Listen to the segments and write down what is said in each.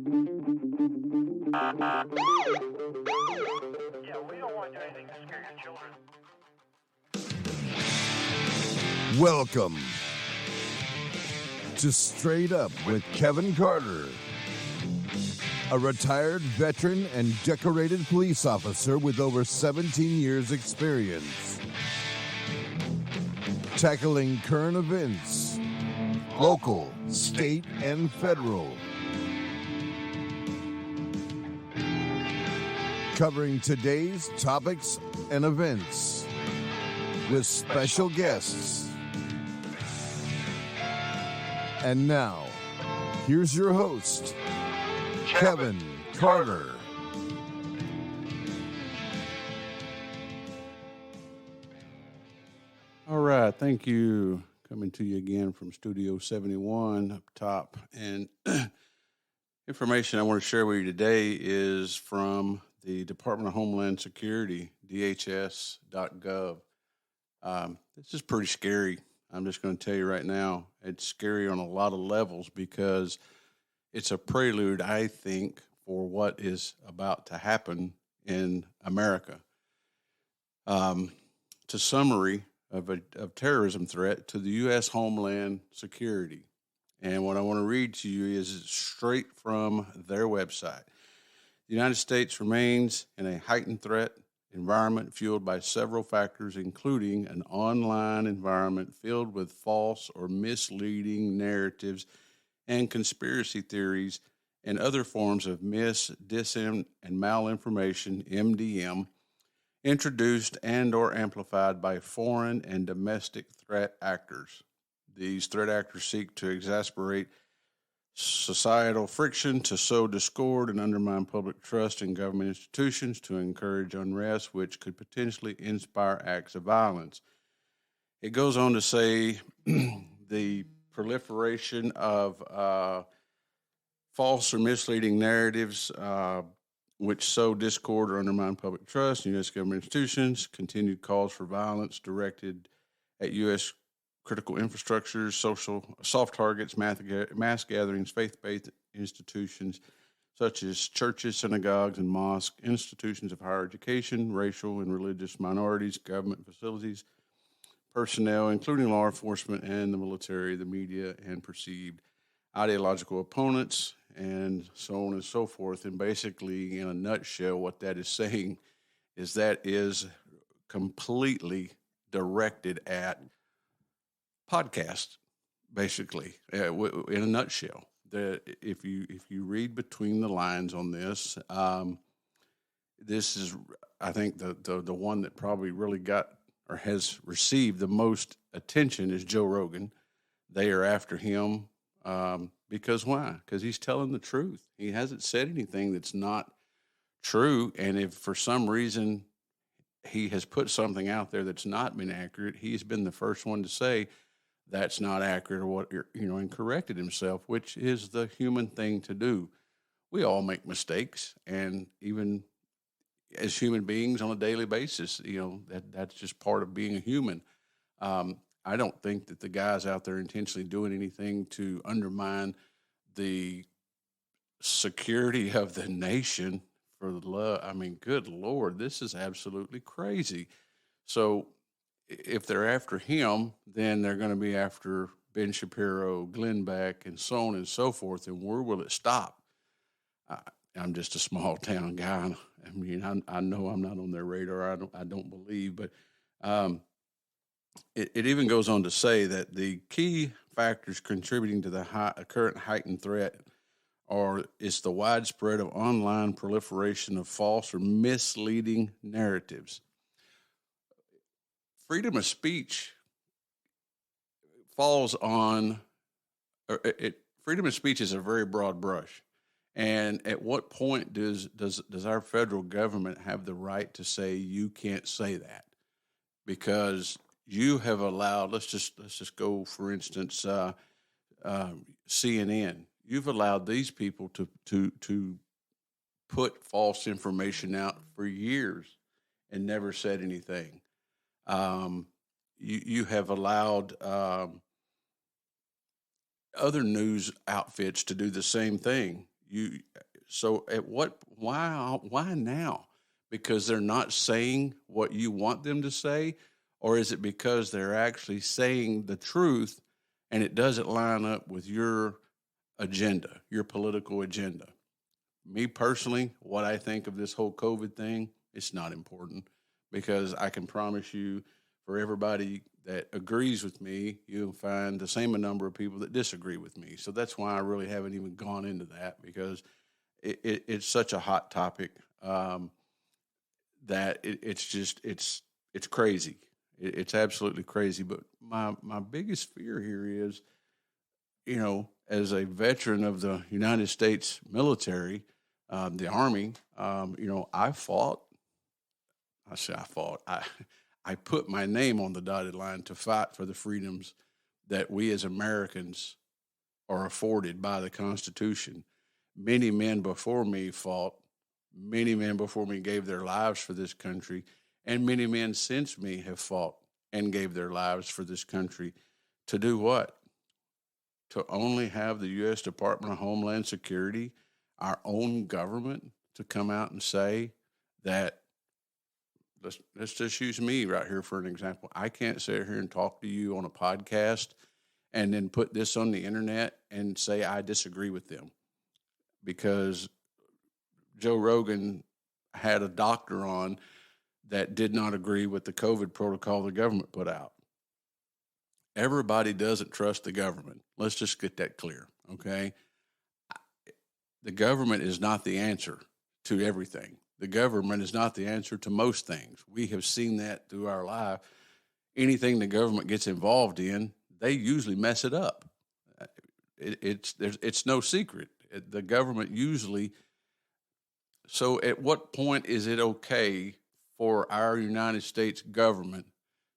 Yeah, we don't want to do anything to scare your children. Welcome to Straight Up with Kevin Carter, a retired veteran and decorated police officer with over 17 years' experience, tackling current events, local, state, and federal, covering today's topics and events with special guests. And now, here's your host, Kevin Carter. All right, thank you. Coming to you again from Studio 71 up top. And information I want to share with you today is from the Department of Homeland Security, DHS.gov. This is pretty scary. I'm just going to tell you right now, it's scary on a lot of levels because it's a prelude, I think, for what is about to happen in America. It's a summary of terrorism threat to the U.S. Homeland Security. And what I want to read to you is straight from their website. The United States remains in a heightened threat environment fueled by several factors, including an online environment filled with false or misleading narratives and conspiracy theories and other forms of disin, and malinformation, MDM, introduced and or amplified by foreign and domestic threat actors. These threat actors seek to exacerbate societal friction, to sow discord and undermine public trust in government institutions, to encourage unrest, which could potentially inspire acts of violence. It goes on to say the proliferation of false or misleading narratives which sow discord or undermine public trust in U.S. government institutions, continued calls for violence directed at U.S. critical infrastructures, soft targets, mass gatherings, faith-based institutions such as churches, synagogues, and mosques, institutions of higher education, racial and religious minorities, government facilities, personnel, including law enforcement and the military, the media, and perceived ideological opponents, and so on and so forth. And basically, in a nutshell, what that is saying is that is completely directed at podcast, basically, in a nutshell. If you read between the lines on this, this is, I think, the one that probably really got or has received the most attention is Joe Rogan. They are after him because why? Because he's telling the truth. He hasn't said anything that's not true, and if for some reason he has put something out there that's not been accurate, he's been the first one to say that's not accurate or what, and corrected himself, which is the human thing to do. We all make mistakes, and even as human beings on a daily basis, that's just part of being a human. I don't think that the guys out there intentionally doing anything to undermine the security of the nation. For the love, good Lord, this is absolutely crazy. So if they're after him, then they're going to be after Ben Shapiro, Glenn Beck, and so on and so forth. And where will it stop? I'm just a small town guy. I know I'm not on their radar. I don't believe, but it even goes on to say that the key factors contributing to the current heightened threat is the widespread of online proliferation of false or misleading narratives. Freedom of speech freedom of speech is a very broad brush. And at what point does our federal government have the right to say you can't say that? Because you have allowed, let's just go, for instance, CNN. You've allowed these people to put false information out for years and never said anything. You have allowed other news outfits to do the same thing. So at what? Why now? Because they're not saying what you want them to say, or is it because they're actually saying the truth and it doesn't line up with your agenda, your political agenda? Me personally, what I think of this whole COVID thing, it's not important, because I can promise you, for everybody that agrees with me, you'll find the same number of people that disagree with me. So that's why I really haven't even gone into that, because it's such a hot topic, that it's crazy. It's absolutely crazy. But my biggest fear here is, as a veteran of the United States military, the Army, I fought. I say I fought. I put my name on the dotted line to fight for the freedoms that we as Americans are afforded by the Constitution. Many men before me fought. Many men before me gave their lives for this country, and many men since me have fought and gave their lives for this country. To do what? To only have the U.S. Department of Homeland Security, our own government, to come out and say that, let's just use me right here for an example. I can't sit here and talk to you on a podcast and then put this on the internet and say I disagree with them because Joe Rogan had a doctor on that did not agree with the COVID protocol the government put out. Everybody doesn't trust the government. Let's just get that clear, okay? The government is not the answer to everything. The government is not the answer to most things. We have seen that through our life. Anything the government gets involved in, they usually mess it up. It's no secret. The government usually. So at what point is it okay for our United States government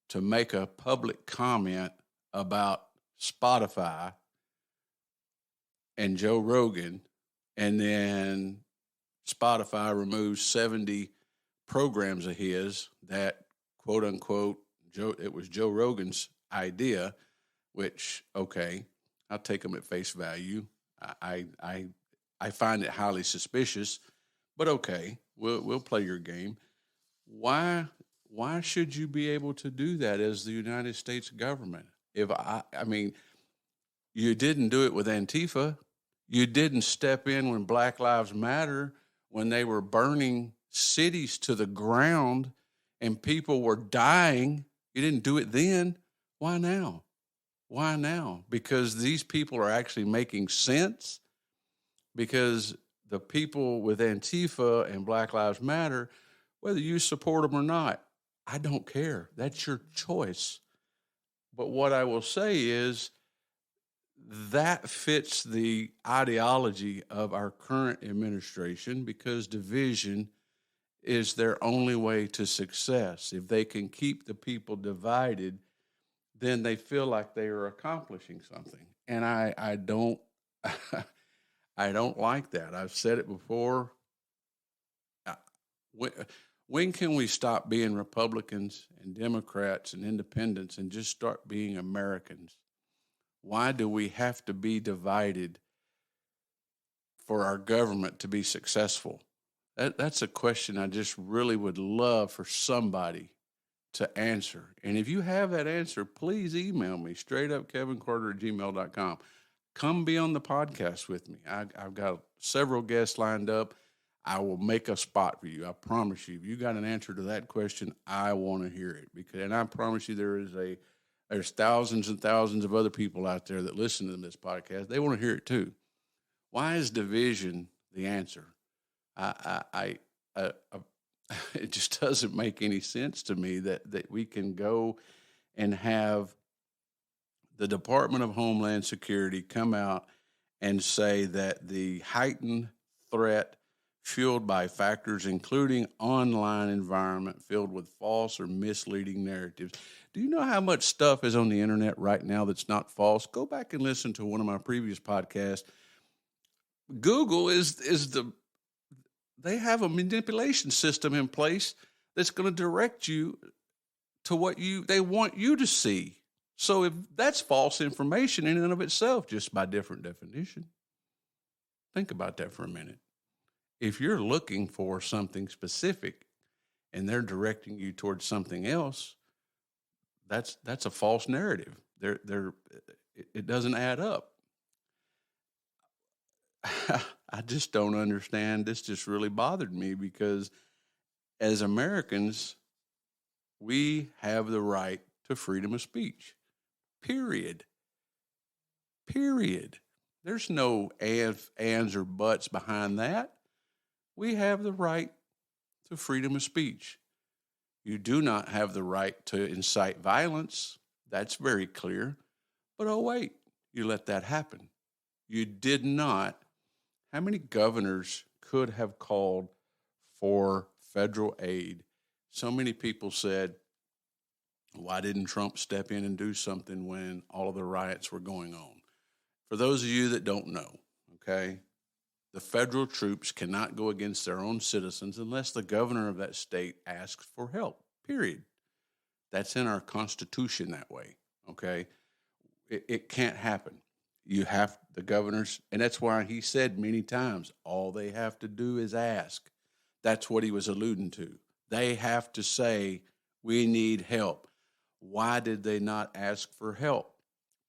to make a public comment about Spotify and Joe Rogan, and then Spotify removes 70 programs of his that, quote unquote, it was Joe Rogan's idea, which, okay, I'll take them at face value. I find it highly suspicious, but okay, we'll play your game. Why should you be able to do that as the United States government? If I mean, you didn't do it with Antifa. You didn't step in when Black Lives Matter, when they were burning cities to the ground and people were dying. You didn't do it then. Why now? Why now? Because these people are actually making sense. Because the people with Antifa and Black Lives Matter, whether you support them or not, I don't care. That's your choice. But what I will say is that fits the ideology of our current administration, because division is their only way to success. If they can keep the people divided, then they feel like they are accomplishing something. And I don't I don't like that. I've said it before. When can we stop being Republicans and Democrats and independents and just start being Americans? Why do we have to be divided for our government to be successful? That's a question I just really would love for somebody to answer. And if you have that answer, please email me, straightupkevincarter@gmail.com. Come be on the podcast with me. I've got several guests lined up. I will make a spot for you. I promise you. If you got an answer to that question, I want to hear it. And I promise you there's thousands and thousands of other people out there that listen to this podcast. They want to hear it too. Why is division the answer? It just doesn't make any sense to me that we can go and have the Department of Homeland Security come out and say that the heightened threat fueled by factors including online environment filled with false or misleading narratives. Do you know how much stuff is on the internet right now that's not false? Go back and listen to one of my previous podcasts. Google they have a manipulation system in place that's going to direct you to what they want you to see. So if that's false information in and of itself, just by different definition. Think about that for a minute. If you're looking for something specific and they're directing you towards something else, that's a false narrative. It doesn't add up. I just don't understand. This just really bothered me because as Americans, we have the right to freedom of speech. Period. Period. There's no ands or buts behind that. We have the right to freedom of speech. You do not have the right to incite violence. That's very clear. But oh, wait, you let that happen. You did not. How many governors could have called for federal aid? So many people said, why didn't Trump step in and do something when all of the riots were going on? For those of you that don't know, okay, the federal troops cannot go against their own citizens unless the governor of that state asks for help, period. That's in our Constitution that way, okay? It can't happen. You have the governors, and that's why he said many times, all they have to do is ask. That's what he was alluding to. They have to say, we need help. Why did they not ask for help?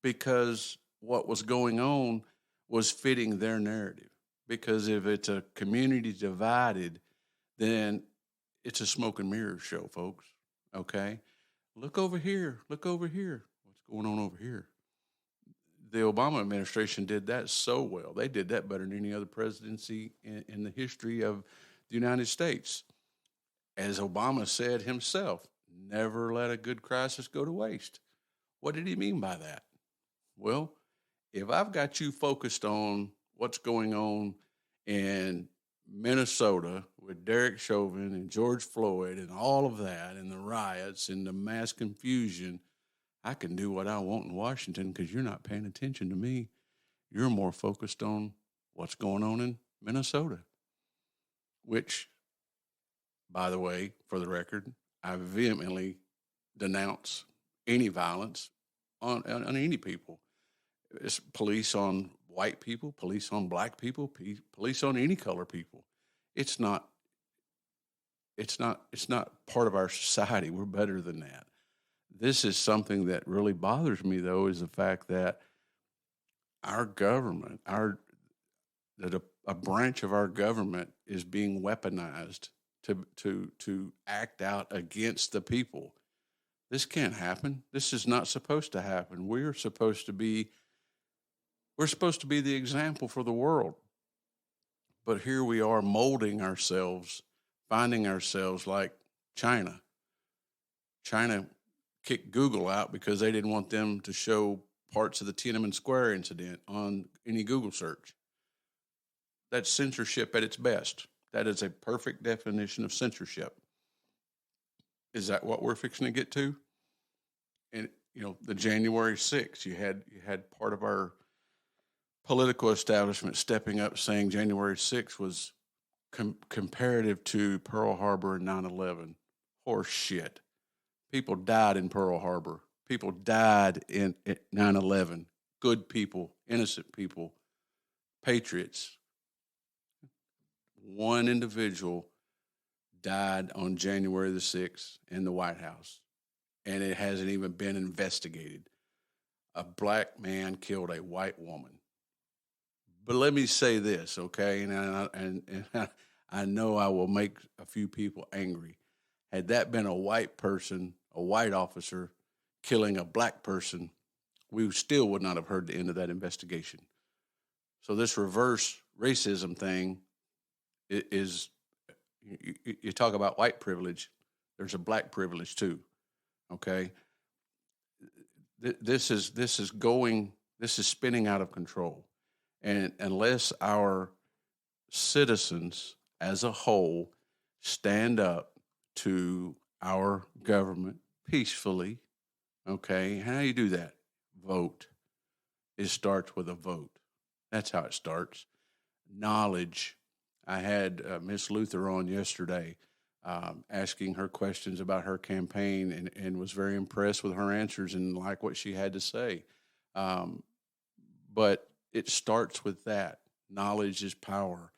Because what was going on was fitting their narrative. Because if it's a community divided, then it's a smoke and mirrors show, folks. Okay? Look over here. Look over here. What's going on over here? The Obama administration did that so well. They did that better than any other presidency in the history of the United States. As Obama said himself, never let a good crisis go to waste. What did he mean by that? Well, if I've got you focused on what's going on in Minnesota with Derek Chauvin and George Floyd and all of that and the riots and the mass confusion, I can do what I want in Washington because you're not paying attention to me. You're more focused on what's going on in Minnesota, which, by the way, for the record, I vehemently denounce any violence on any people. It's police on white people, police on black people, police on any color people. It's not part of our society. We're better than that. This is something that really bothers me, though, is the fact that our government, a branch of our government is being weaponized to act out against the people. This can't happen. This is not supposed to happen. We're supposed to be the example for the world. But here we are molding ourselves, finding ourselves like China. China kicked Google out because they didn't want them to show parts of the Tiananmen Square incident on any Google search. That's censorship at its best. That is a perfect definition of censorship. Is that what we're fixing to get to? And, the January 6th, you had part of our political establishment stepping up saying January 6th was comparative to Pearl Harbor and 9/11. Horse shit. People died in Pearl Harbor. People died in 9/11. Good people, innocent people, patriots. One individual died on January the 6th in the White House, and it hasn't even been investigated. A black man killed a white woman. But let me say this, okay? And I know I will make a few people angry. Had that been a white person, a white officer killing a black person, we still would not have heard the end of that investigation. So this reverse racism thing is, you talk about white privilege, there's a black privilege too, okay? This is spinning out of control. And unless our citizens as a whole stand up to our government peacefully, okay, how do you do that? Vote. It starts with a vote. That's how it starts. Knowledge. I had Miss Luther on yesterday asking her questions about her campaign and was very impressed with her answers and liked what she had to say. But it starts with that. Knowledge is power.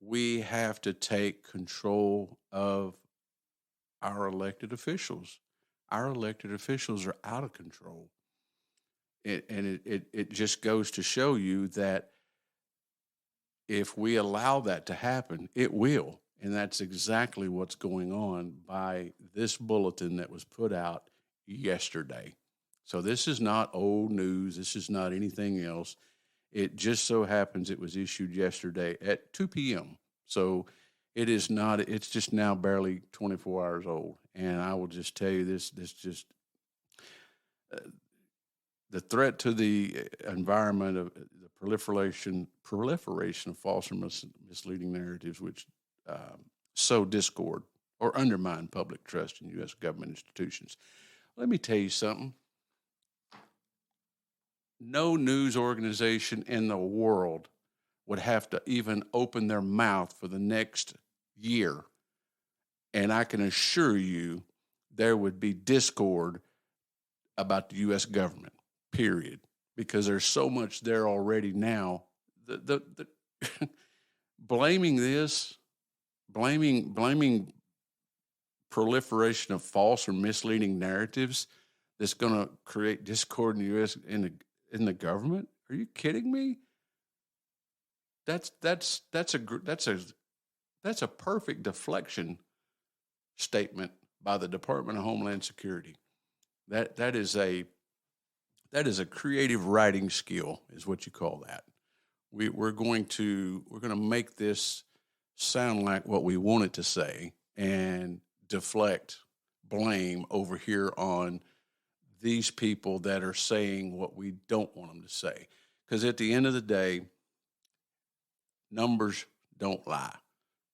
We have to take control of our elected officials. Our elected officials are out of control. It just goes to show you that if we allow that to happen, it will. And that's exactly what's going on by this bulletin that was put out yesterday. So this is not old news. This is not anything else. It just so happens it was issued yesterday at 2 p.m. So it is not, it's just now barely 24 hours old. And I will just tell you this just, the threat to the environment of the proliferation of false or misleading narratives, which sow discord or undermine public trust in U.S. government institutions. Let me tell you something. No news organization in the world would have to even open their mouth for the next year. And I can assure you there would be discord about the U.S. government, period, because there's so much there already now. The blaming proliferation of false or misleading narratives that's going to create discord in the U.S. in the government? Are you kidding me? That's a perfect deflection statement by the Department of Homeland Security. That is a creative writing skill, is what you call that. We're going to make this sound like what we want it to say and deflect blame over here on these people that are saying what we don't want them to say. Because at the end of the day, numbers don't lie.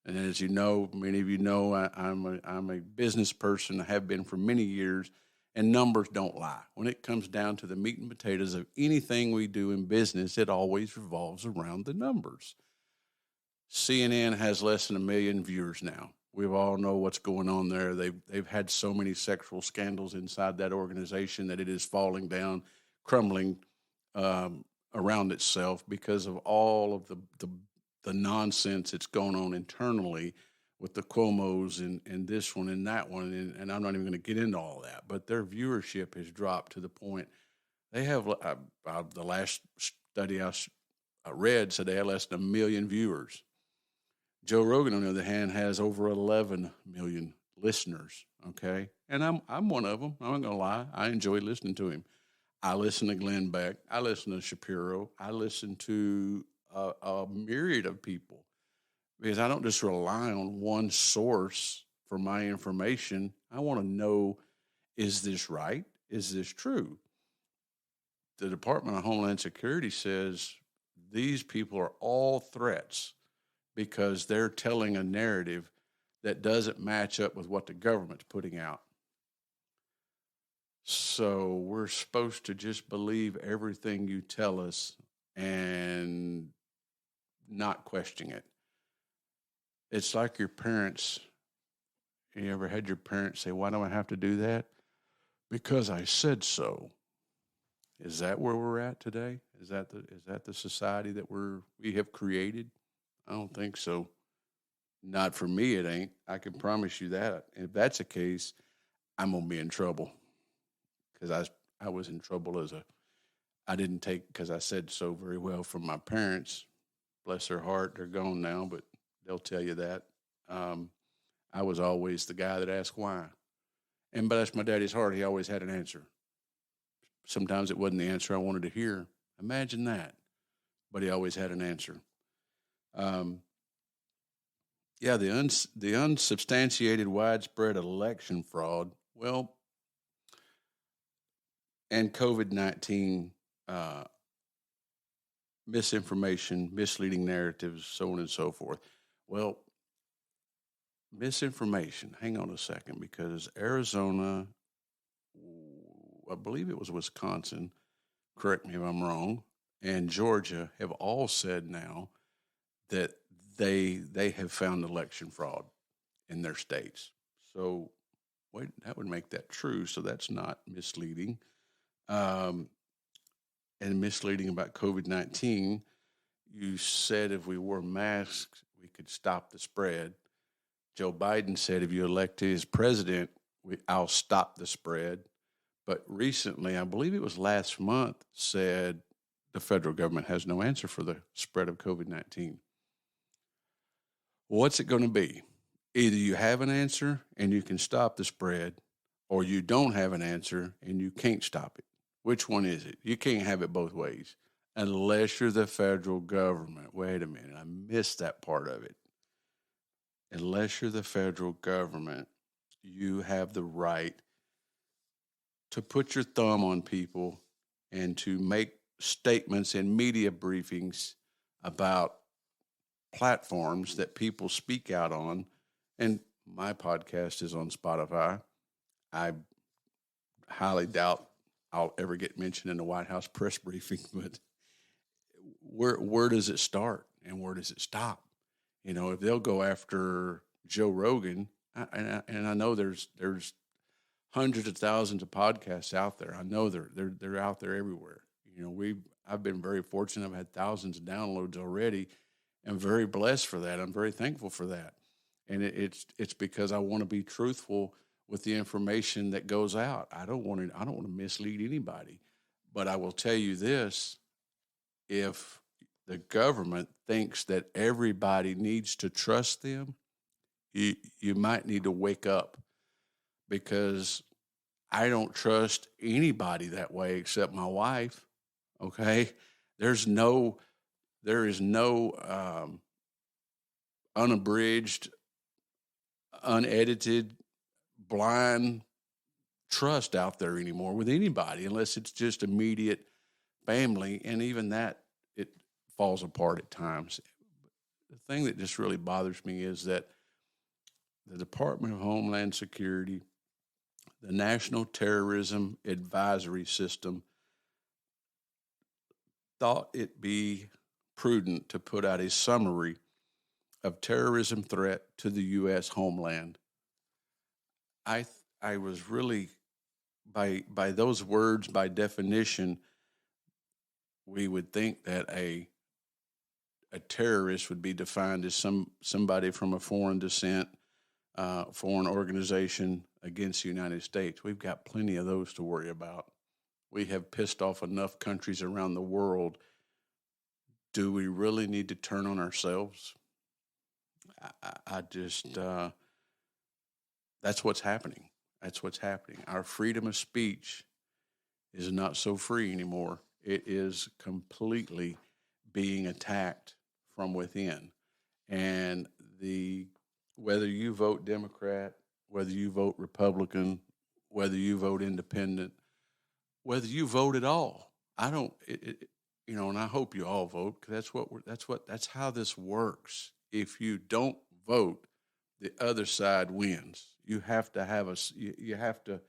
And as you know, many of you know, I'm a business person. I have been for many years, and numbers don't lie. When it comes down to the meat and potatoes of anything we do in business, it always revolves around the numbers. CNN has less than 1 million viewers now. We all know what's going on there. They've had so many sexual scandals inside that organization that it is falling down, crumbling around itself because of all of the nonsense that's going on internally with the Cuomos and this one and that one. And I'm not even going to get into all that. But their viewership has dropped to the point they have, the last study I read said they had less than 1 million viewers. Joe Rogan, on the other hand, has over 11 million listeners, okay? And I'm one of them. I'm not going to lie. I enjoy listening to him. I listen to Glenn Beck. I listen to Shapiro. I listen to a myriad of people because I don't just rely on one source for my information. I want to know, is this right? Is this true? The Department of Homeland Security says these people are all threats because they're telling a narrative that doesn't match up with what the government's putting out. So we're supposed to just believe everything you tell us and not question it. It's like your parents. You ever had your parents say, "Why do I have to do that?" Because I said so. Is that where we're at today? Is that the society that we have created? I don't think so. Not for me, it ain't. I can promise you that. If that's the case, I'm going to be in trouble. Because I was in trouble I didn't take, because I said so very well from my parents. Bless their heart, they're gone now, but they'll tell you that. I was always the guy that asked why. But that's my daddy's heart. He always had an answer. Sometimes it wasn't the answer I wanted to hear. Imagine that. But he always had an answer. The unsubstantiated widespread election fraud, well, and COVID-19 misinformation, misleading narratives, so on and so forth. Well, misinformation, hang on a second, because Arizona, I believe it was Wisconsin, correct me if I'm wrong, and Georgia have all said now that they have found election fraud in their states. So wait, that would make that true. So that's not misleading. And misleading about COVID-19. you said if we wore masks, we could stop the spread. Joe Biden said if you elect him as president, I'll stop the spread. But recently, I believe it was last month, said the federal government has no answer for the spread of COVID-19. What's it going to be? Either you have an answer and you can stop the spread, or you don't have an answer and you can't stop it. Which one is it? You can't have it both ways unless you're the federal government. Wait a minute, I missed that part of it. Unless you're the federal government, you have the right to put your thumb on people and to make statements in media briefings about platforms that people speak out on. And my podcast is on Spotify. I highly doubt I'll ever get mentioned in the White House press briefing, but where does it start and where does it stop? You know, if they'll go after Joe Rogan, and I know there's hundreds of thousands of podcasts out there. I know they're out there everywhere. You know, I've been very fortunate. I've had thousands of downloads already. I'm very blessed for that. I'm very thankful for that. And it's because I want to be truthful with the information that goes out. I don't want to mislead anybody. But I will tell you this: if the government thinks that everybody needs to trust them, you might need to wake up, because I don't trust anybody that way except my wife. Okay, there is no unabridged, unedited, blind trust out there anymore with anybody, unless it's just immediate family, and even that, it falls apart at times. The thing that just really bothers me is that the Department of Homeland Security, the National Terrorism Advisory System, thought it be prudent to put out a summary of terrorism threat to the U.S. homeland. I was really, by those words, by definition, we would think that a terrorist would be defined as somebody from a foreign descent, foreign organization against the United States. We've got plenty of those to worry about. We have pissed off enough countries around the world. Do we really need to turn on ourselves? I just, that's what's happening. That's what's happening. Our freedom of speech is not so free anymore. It is completely being attacked from within. And whether you vote Democrat, whether you vote Republican, whether you vote independent, whether you vote at all, and I hope you all vote, because that's how this works. If you don't vote, the other side wins. You have to you have to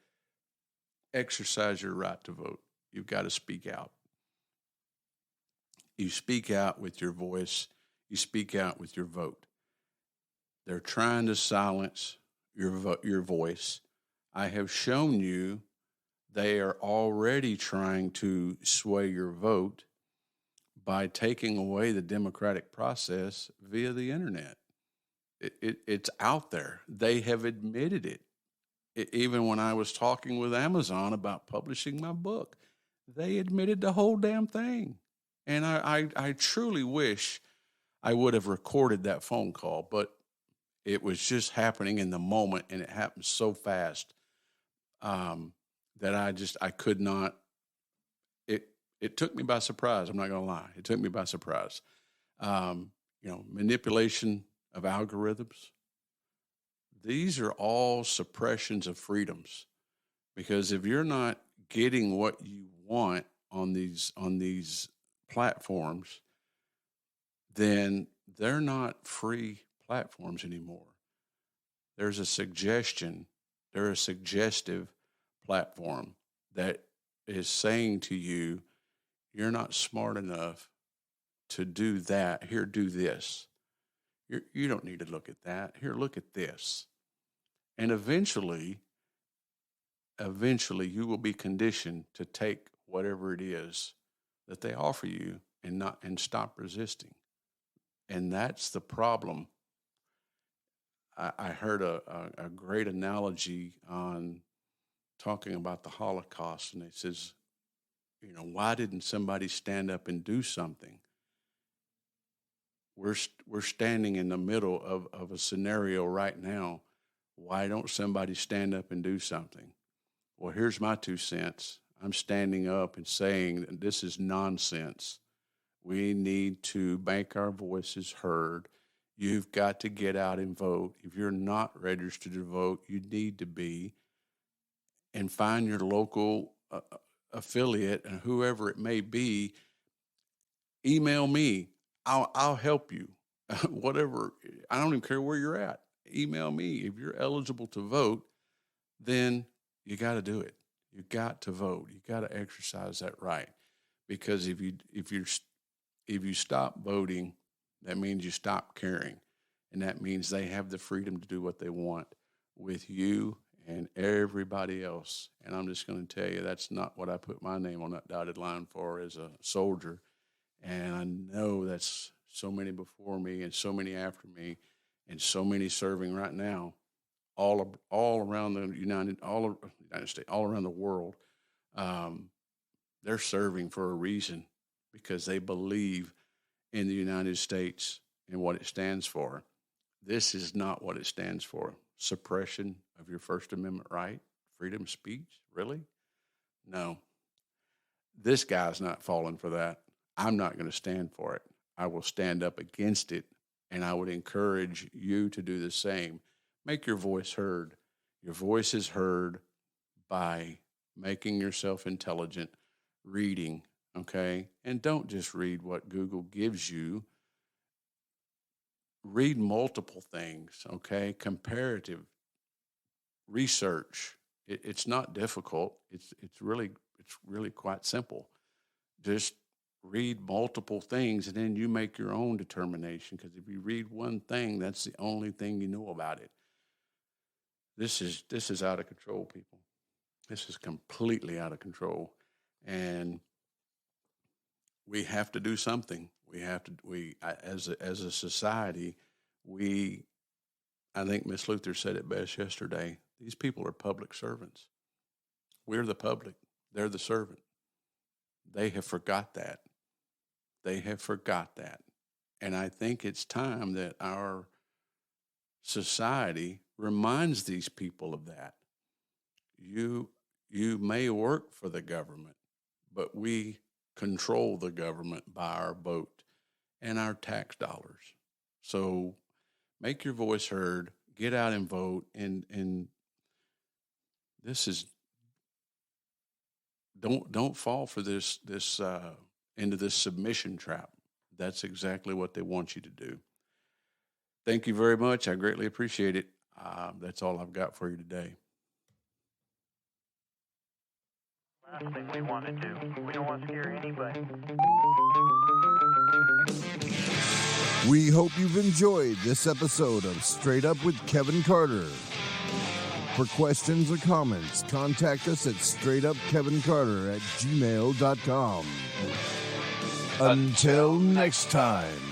exercise your right to vote. You've got to speak out. You speak out with your voice. You speak out with your vote. They're trying to silence your voice. I have shown you they are already trying to sway your vote by taking away the democratic process via the internet. It's out there. They have admitted it. Even when I was talking with Amazon about publishing my book, they admitted the whole damn thing. And I truly wish I would have recorded that phone call, but it was just happening in the moment, and it happened so fast that I could not. It took me by surprise. I'm not going to lie. It took me by surprise. Manipulation of algorithms. These are all suppressions of freedoms, because if you're not getting what you want on these platforms, then they're not free platforms anymore. There's a suggestion. They're a suggestive platform that is saying to you, you're not smart enough to do that. Here, do this. You don't need to look at that. Here, look at this. And eventually you will be conditioned to take whatever it is that they offer you and stop resisting. And that's the problem. I heard a great analogy on talking about the Holocaust, and it says, why didn't somebody stand up and do something? We're standing in the middle of a scenario right now. Why don't somebody stand up and do something? Well, here's my 2 cents. I'm standing up and saying that this is nonsense. We need to make our voices heard. You've got to get out and vote. If you're not registered to vote, you need to be. And find your local affiliate and whoever it may be. Email me. I'll help you. Whatever. I don't even care where you're at. Email me. If you're eligible to vote, then you got to do it. You got to vote. You got to exercise that right. Because if you stop voting, that means you stop caring. And that means they have the freedom to do what they want with you and everybody else. And I'm just going to tell you, that's not what I put my name on that dotted line for as a soldier. And I know that's so many before me and so many after me and so many serving right now, all around the United States, all around the world. They're serving for a reason, because they believe in the United States and what it stands for. This is not what it stands for. Suppression of your First Amendment right, freedom of speech, really? No. This guy's not falling for that. I'm not going to stand for it. I will stand up against it, and I would encourage you to do the same. Make your voice heard. Your voice is heard by making yourself intelligent, reading, okay? And don't just read what Google gives you. Read multiple things, okay? Comparative research. It's not difficult. It's really quite simple. Just read multiple things, and then you make your own determination, because if you read one thing, that's the only thing you know about it. This is out of control, people. This is completely out of control, and we have to do something. As a society, I think Miss Luther said it best yesterday. These people are public servants. We're the public. They're the servant. They have forgot that. And I think it's time that our society reminds these people of that. You may work for the government, but we control the government by our vote and our tax dollars. So make your voice heard, get out and vote, and this is don't fall for this into this submission trap. That's exactly what they want you to do. Thank you very much. I greatly appreciate it. That's all I've got for you today. Last thing we want to do. We don't want to scare anybody. We hope you've enjoyed this episode of Straight Up with Kevin Carter. For questions or comments, contact us at straightupkevincarter@gmail.com. Until next time.